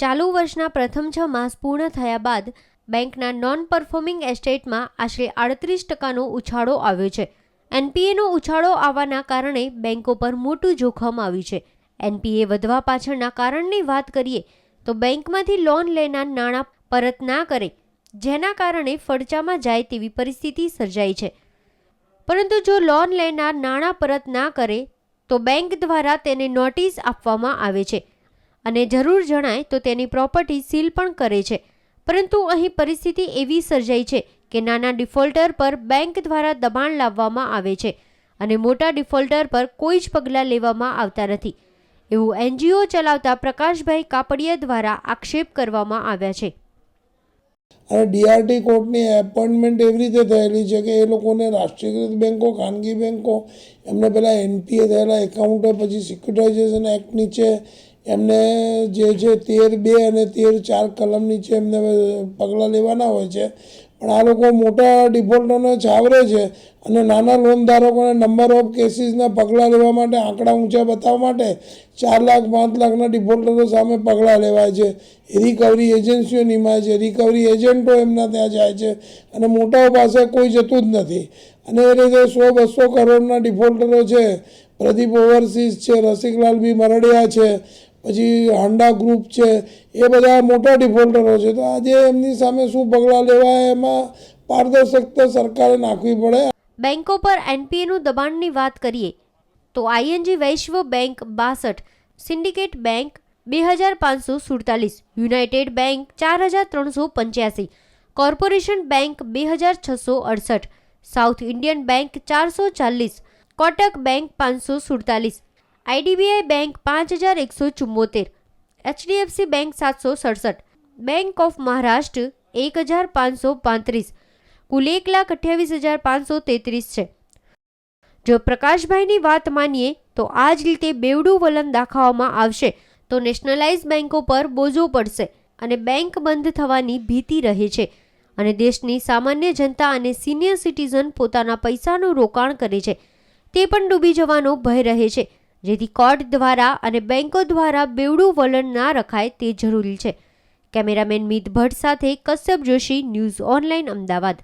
ચાલુ વર્ષના પ્રથમ 6 માસ પૂર્ણ થયા બાદ બેંકના નોન પરફોર્મિંગ એસ્ટેટમાં આશરે 38%નો ઉછાળો આવ્યો છે. એનપીએનો ઉછાળો આવવાના કારણે બેંકો પર મોટું જોખમ આવ્યું છે. એનપીએ વધવા પાછળના કારણની વાત કરીએ તો બેંકમાંથી લોન લેનાર નાણાં પરત ના કરે, જેના કારણે ફડચામાં જાય તેવી પરિસ્થિતિ સર્જાઈ છે. પરંતુ જો લોન લેનાર નાણાં પરત ના કરે તો બેંક દ્વારા તેને નોટિસ આપવામાં આવે છે અને જરૂર જણાય તો તેની પ્રોપર્ટી સીલ પણ કરે છે. પરંતુ અહીં પરિસ્થિતિ એવી સર્જાઈ છે કે નાના ડિફોલ્ટર પર બેંક દ્વારા દબાણ લાવવામાં આવે છે અને મોટા ડિફોલ્ટર પર કોઈ જ પગલાં લેવામાં આવતા નથી, એવું એનજીઓ ચલાવતા પ્રકાશભાઈ કાપડિયા દ્વારા આક્ષેપ કરવામાં આવ્યા છે. અને ડીઆરટી કોર્ટની એપોઇન્ટમેન્ટ એવી રીતે થયેલી છે કે એ લોકોને રાષ્ટ્રીયકૃત બેન્કો, ખાનગી બેન્કો, એમને પહેલાં એનપીએ થયેલા એકાઉન્ટો, પછી સિક્યુરિટાઇઝેશન એક્ટ નીચે એમને જે છે 13(2) અને 13(4) કલમ નીચે એમને પગલાં લેવાના હોય છે. પણ આ લોકો મોટા ડિફોલ્ટરને છાવરે છે અને નાના લોનધારકોને નંબર ઓફ કેસીસના પગલાં લેવા માટે, આંકડા ઊંચા બતાવવા માટે 4 લાખ 5 લાખના ડિફોલ્ટરો સામે પગલાં લેવાય છે. રિકવરી એજન્સીઓ નિમાય છે, રિકવરી એજન્ટો એમના ત્યાં જાય છે અને મોટાઓ પાસે કોઈ જતું જ નથી. અને એ રીતે 100-200 કરોડના ડિફોલ્ટરો છે. પ્રદીપ ઓવરસીઝ છે, રસિકલાલ બી મરડિયા છે, પછી હાંડા ગ્રુપ છે, એ બધા મોટા ડિફોલ્ટરો છે. તો આજે એમની સામે શું પગલાં લેવાય એમાં પારદર્શકતા સરકારે નાખવી પડે. બેંકો પર એનપીએનું દબાણની વાત કરીએ તો ING Vysya Bank 62, Syndicate Bank 2547, United Bank 4385, Corporation Bank 2668, South Indian Bank 440, Kotak Bank 547, IDBI Bank 5174, HDFC Bank 767, Bank of Maharashtra 1535, કુલ 1,28,533 છે. જો પ્રકાશભાઈની વાત માનીએ તો આ જ રીતે બેવડું વલણ દાખવવામાં આવશે તો નેશનલાઇઝ બેંકો પર બોજો પડશે અને બેંક બંધ થવાની ભીતિ રહે છે અને દેશની સામાન્ય જનતા અને સિનિયર સિટીઝન પોતાના પૈસાનું રોકાણ કરે છે તે પણ ડૂબી જવાનો ભય રહે છે. જેથી કોર્ટ દ્વારા અને બેંકો દ્વારા બેવડું વલણ ના રખાય તે જરૂરી છે. કેમેરામેન મિત ભટ્ટ સાથે કશ્યપ જોશી, ન્યૂઝ ઓનલાઈન, અમદાવાદ.